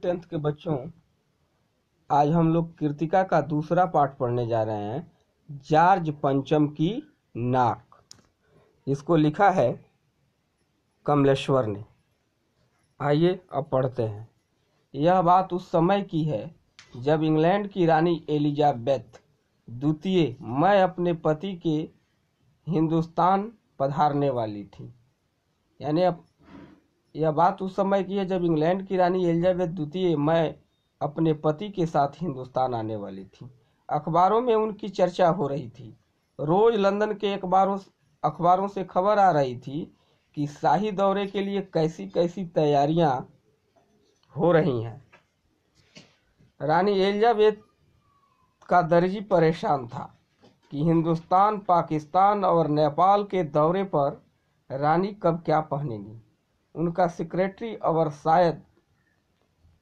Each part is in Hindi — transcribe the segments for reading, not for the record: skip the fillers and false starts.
10th के बच्चों, आज हम लोग कृतिका का दूसरा पाठ पढ़ने जा रहे हैं, जॉर्ज पंचम की नाक। इसको लिखा है कमलेश्वर ने। आइए अब पढ़ते हैं। यह बात उस समय की है जब इंग्लैंड की रानी एलिजाबेथ द्वितीय मैं अपने पति के हिंदुस्तान पधारने वाली थी। यानी अब यह बात उस समय की है जब इंग्लैंड की रानी एलिजाबेथ द्वितीय मैं अपने पति के साथ हिंदुस्तान आने वाली थी। अखबारों में उनकी चर्चा हो रही थी। रोज लंदन के अखबारों से खबर आ रही थी कि शाही दौरे के लिए कैसी कैसी तैयारियां हो रही हैं। रानी एलिजाबेथ का दर्जी परेशान था कि हिंदुस्तान, पाकिस्तान और नेपाल के दौरे पर रानी कब क्या पहनेगी। उनका सेक्रेटरी और शायद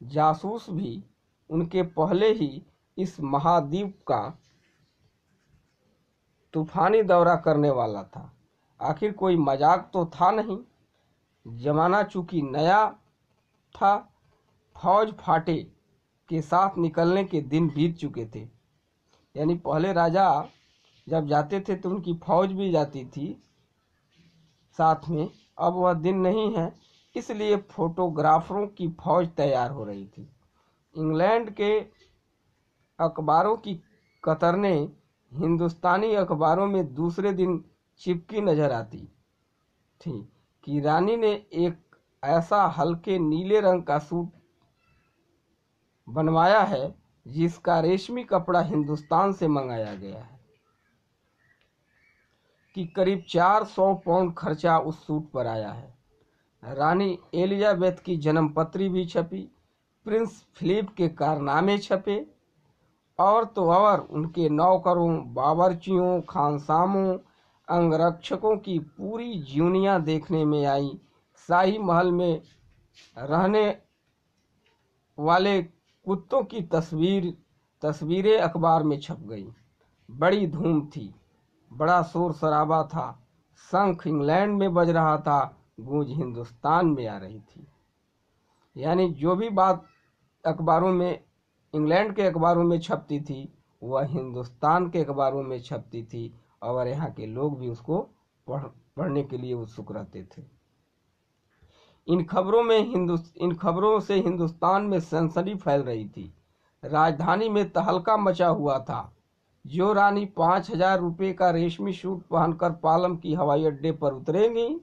जासूस भी उनके पहले ही इस महाद्वीप का तूफानी दौरा करने वाला था। आखिर कोई मजाक तो था नहीं। जमाना चूंकि नया था, फौज फाटे के साथ निकलने के दिन बीत चुके थे। यानी पहले राजा जब जाते थे तो उनकी फौज भी जाती थी साथ में। अब वह दिन नहीं है, इसलिए फोटोग्राफरों की फौज तैयार हो रही थी। इंग्लैंड के अखबारों की कतरने हिंदुस्तानी अखबारों में दूसरे दिन चिपकी नजर आती थी कि रानी ने एक ऐसा हल्के नीले रंग का सूट बनवाया है जिसका रेशमी कपड़ा हिंदुस्तान से मंगाया गया है, कि करीब 400 पाउंड खर्चा उस सूट पर आया है। रानी एलिजाबेथ की जन्मपत्री भी छपी, प्रिंस फिलिप के कारनामे छपे, और तो और उनके नौकरों, बावर्चियों, खानसामों, अंगरक्षकों की पूरी ज्यूनियाँ देखने में आई। शाही महल में रहने वाले कुत्तों की तस्वीरें अखबार में छप गई। बड़ी धूम थी, बड़ा शोर शराबा था। शंख इंग्लैंड में बज रहा था, गूंज हिंदुस्तान में आ रही थी। यानी जो भी बात अखबारों में, इंग्लैंड के अखबारों में छपती थी, वह हिंदुस्तान के अखबारों में छपती थी, और यहाँ के लोग भी उसको पढ़ने के लिए उत्सुक रहते थे। इन खबरों से हिंदुस्तान में सनसनी फैल रही थी। राजधानी में तहलका मचा हुआ था। जो रानी 5,000 रुपये का रेशमी सूट पहनकर पालम की हवाई अड्डे पर उतरेंगी,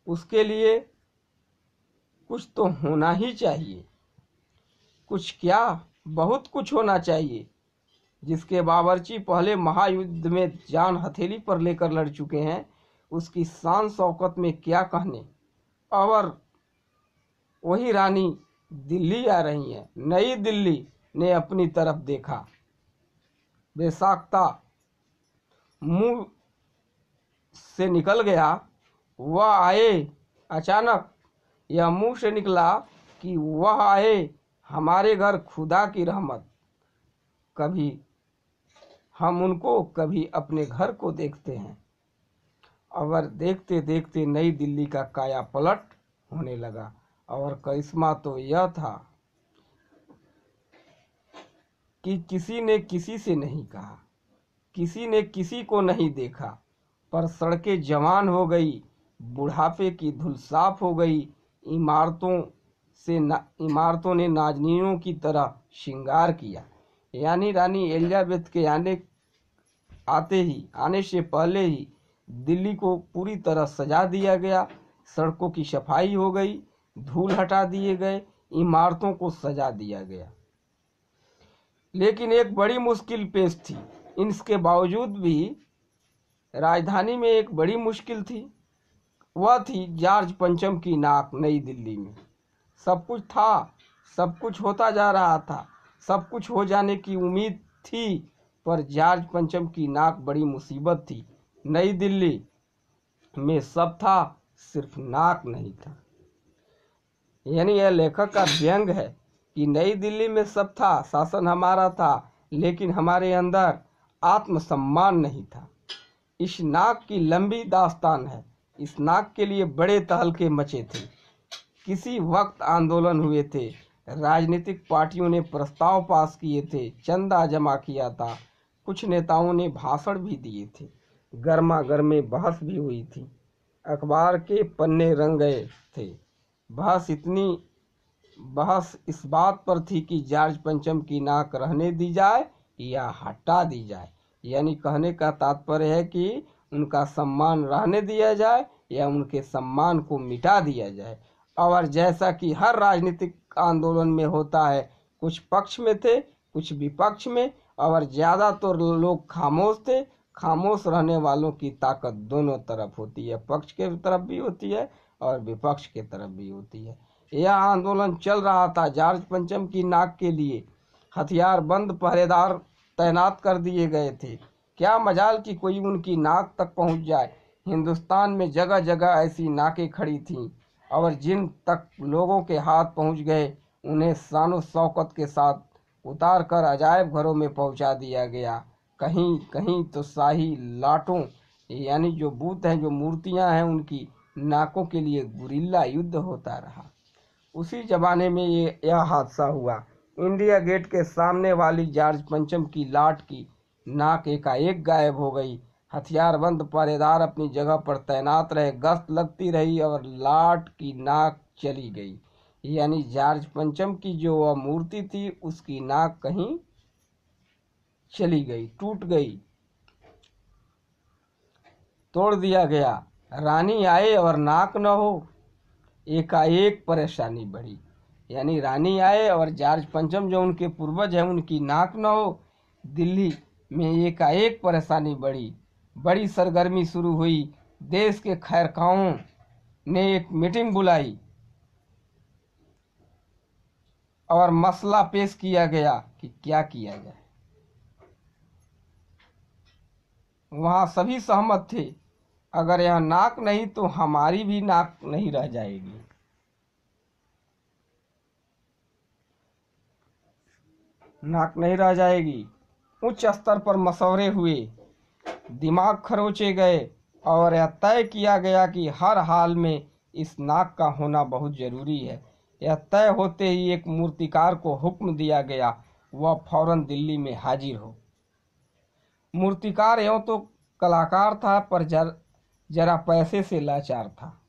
उसके लिए कुछ तो होना ही चाहिए। कुछ क्या, बहुत कुछ होना चाहिए। जिसके बावर्ची पहले महायुद्ध में जान हथेली पर लेकर लड़ चुके हैं, उसकी शान शौकत में क्या कहने। और वही रानी दिल्ली आ रही है। नई दिल्ली ने अपनी तरफ देखा। बेसाख्ता मुंह से निकल गया। वह आए, अचानक यह मुंह से निकला कि वह आए हमारे घर खुदा की रहमत। कभी हम उनको, कभी अपने घर को देखते हैं। और देखते देखते नई दिल्ली का काया पलट होने लगा। और करिश्मा तो यह था कि किसी ने किसी से नहीं कहा, किसी ने किसी को नहीं देखा, पर सड़कें जवान हो गई, बुढ़ापे की धूल साफ हो गई। इमारतों ने नाजनीनों की तरह श्रृंगार किया। यानी रानी एलिजाबेथ के आने से पहले ही दिल्ली को पूरी तरह सजा दिया गया। सड़कों की सफाई हो गई, धूल हटा दिए गए, इमारतों को सजा दिया गया। लेकिन एक बड़ी मुश्किल पेश थी। इसके बावजूद भी राजधानी में एक बड़ी मुश्किल थी। वह थी जॉर्ज पंचम की नाक। नई दिल्ली में सब कुछ था, सब कुछ होता जा रहा था, सब कुछ हो जाने की उम्मीद थी, पर जॉर्ज पंचम की नाक बड़ी मुसीबत थी। नई दिल्ली में सब था, सिर्फ नाक नहीं था। यानी यह लेखक का व्यंग है कि नई दिल्ली में सब था, शासन हमारा था, लेकिन हमारे अंदर आत्मसम्मान नहीं था। इस नाक की लंबी दास्तान है। इस नाक के लिए बड़े तहलके मचे थे। किसी वक्त आंदोलन हुए थे, राजनीतिक पार्टियों ने प्रस्ताव पास किए थे, चंदा जमा किया था, कुछ नेताओं ने भाषण भी दिए थे, गर्मा गर्मी बहस भी हुई थी, अखबार के पन्ने रंग गए थे। बहस इस बात पर थी कि जॉर्ज पंचम की नाक रहने दी जाए या हटा दी जाए। यानी कहने का तात्पर्य है कि उनका सम्मान रहने दिया जाए या उनके सम्मान को मिटा दिया जाए। और जैसा कि हर राजनीतिक आंदोलन में होता है, कुछ पक्ष में थे, कुछ विपक्ष में, और ज़्यादातर लोग खामोश थे। खामोश रहने वालों की ताकत दोनों तरफ होती है, पक्ष के तरफ भी होती है और विपक्ष के तरफ भी होती है। यह आंदोलन चल रहा था। जॉर्ज पंचम की नाक के लिए हथियारबंद पहरेदार तैनात कर दिए गए थे। क्या मजाल कि कोई उनकी नाक तक पहुंच जाए। हिंदुस्तान में जगह जगह ऐसी नाकें खड़ी थीं और जिन तक लोगों के हाथ पहुंच गए उन्हें शानो शौकत के साथ उतार कर अजायब घरों में पहुंचा दिया गया। कहीं कहीं तो शाही लाटों यानी जो बुत हैं, जो मूर्तियां हैं, उनकी नाकों के लिए गुरिल्ला युद्ध होता रहा। उसी जमाने में यह हादसा हुआ। इंडिया गेट के सामने वाली जॉर्ज पंचम की लाट की नाक एकाएक गायब हो गई। हथियारबंद पहरेदार अपनी जगह पर तैनात रहे, गश्त लगती रही और लाट की नाक चली गई। यानी जॉर्ज पंचम की जो वह मूर्ति थी उसकी नाक कहीं चली गई, टूट गई, तोड़ दिया गया। रानी आए और नाक न हो, एकाएक परेशानी बढ़ी। यानी रानी आए और जॉर्ज पंचम जो उनके पूर्वज हैं उनकी नाक न हो, दिल्ली में एकाएक परेशानी बढ़ी। बड़ी सरगर्मी शुरू हुई। देश के खैरखाओं ने एक मीटिंग बुलाई और मसला पेश किया गया कि क्या किया जाए। वहां सभी सहमत थे, अगर यह नाक नहीं तो हमारी भी नाक नहीं रह जाएगी। नाक नहीं रह जाएगी। उच्च स्तर पर मशवरे हुए, दिमाग खरोचे गए और यह तय किया गया कि हर हाल में इस नाक का होना बहुत जरूरी है। यह तय होते ही एक मूर्तिकार को हुक्म दिया गया, वह फौरन दिल्ली में हाजिर हो। मूर्तिकार यूं तो कलाकार था पर जरा पैसे से लाचार था।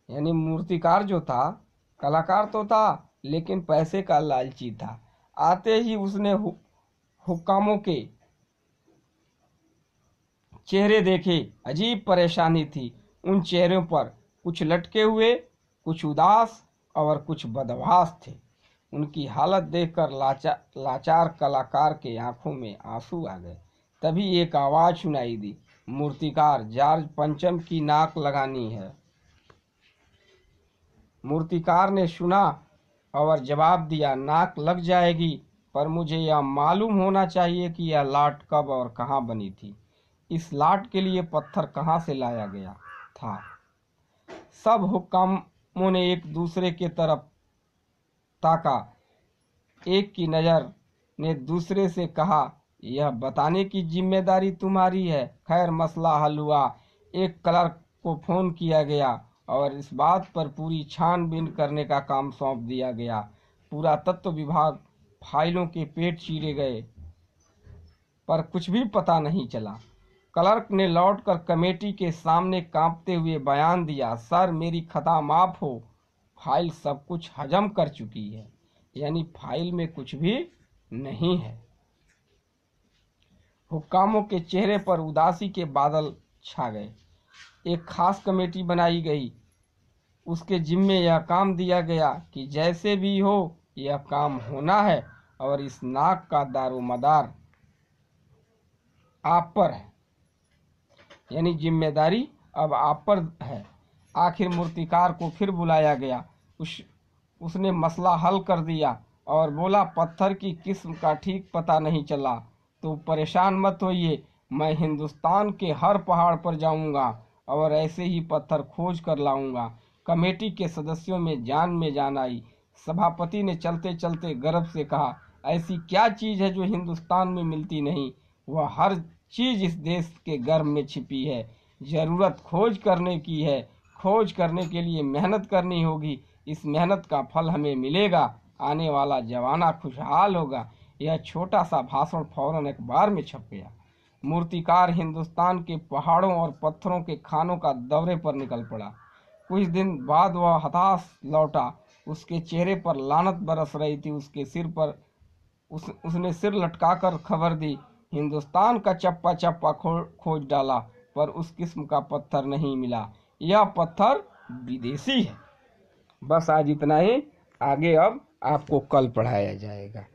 यानी मूर्तिकार जो था कलाकार तो था लेकिन पैसे का लालची था। आते ही उसने हुक्कामों के चेहरे देखे, अजीब परेशानी थी उन चेहरों पर। कुछ लटके हुए, कुछ उदास और कुछ बदहवास थे। उनकी हालत देखकर लाचार कलाकार के आंखों में आंसू आ गए। तभी एक आवाज सुनाई दी, मूर्तिकार, जॉर्ज पंचम की नाक लगानी है। मूर्तिकार ने सुना और जवाब दिया, नाक लग जाएगी, पर मुझे यह मालूम होना चाहिए कि यह लाट कब और कहाँ बनी थी। इस लाट के लिए पत्थर कहाँ से लाया गया था। सब हुक्कामों ने एक दूसरे के तरफ ताका। एक की नज़र ने दूसरे से कहा, यह बताने की जिम्मेदारी तुम्हारी है। खैर मसला हल हुआ। एक क्लर्क को फोन किया गया और इस बात पर पूरी छानबीन करने का काम सौंप दिया गया। पुरातत्व विभाग फाइलों के पेट चीरे गए पर कुछ भी पता नहीं चला। क्लर्क ने लौटकर कमेटी के सामने कांपते हुए बयान दिया, सर मेरी खता माफ हो, फाइल सब कुछ हजम कर चुकी है। यानी फाइल में कुछ भी नहीं है। हुक्कामों के चेहरे पर उदासी के बादल छा गए। एक खास कमेटी बनाई गई, उसके जिम्मे यह काम दिया गया कि जैसे भी हो यह काम होना है और इस नाक का दारोमदार आप पर है। यानी जिम्मेदारी अब आप पर है। आखिर मूर्तिकार को फिर बुलाया गया। उसने मसला हल कर दिया और बोला, पत्थर की किस्म का ठीक पता नहीं चला तो परेशान मत होइए, मैं हिंदुस्तान के हर पहाड़ पर जाऊंगा और ऐसे ही पत्थर खोज कर लाऊंगा। कमेटी के सदस्यों में जान आई। सभापति ने चलते चलते गर्व से कहा, ऐसी क्या चीज है जो हिंदुस्तान में मिलती नहीं। वह हर चीज इस देश के गर्भ में छिपी है। जरूरत खोज करने की है। खोज करने के लिए मेहनत करनी होगी। इस मेहनत का फल हमें मिलेगा, आने वाला जमाना खुशहाल होगा। यह छोटा सा भाषण फौरन अखबार में छप गया। मूर्तिकार हिंदुस्तान के पहाड़ों और पत्थरों के खानों का दौरे पर निकल पड़ा। कुछ दिन बाद वह हताश लौटा। उसके चेहरे पर लानत बरस रही थी। उसके सिर पर उसने सिर लटकाकर खबर दी, हिंदुस्तान का चप्पा चप्पा खोज डाला, पर उस किस्म का पत्थर नहीं मिला। यह पत्थर विदेशी है। बस आज इतना ही, आगे अब आपको कल पढ़ाया जाएगा।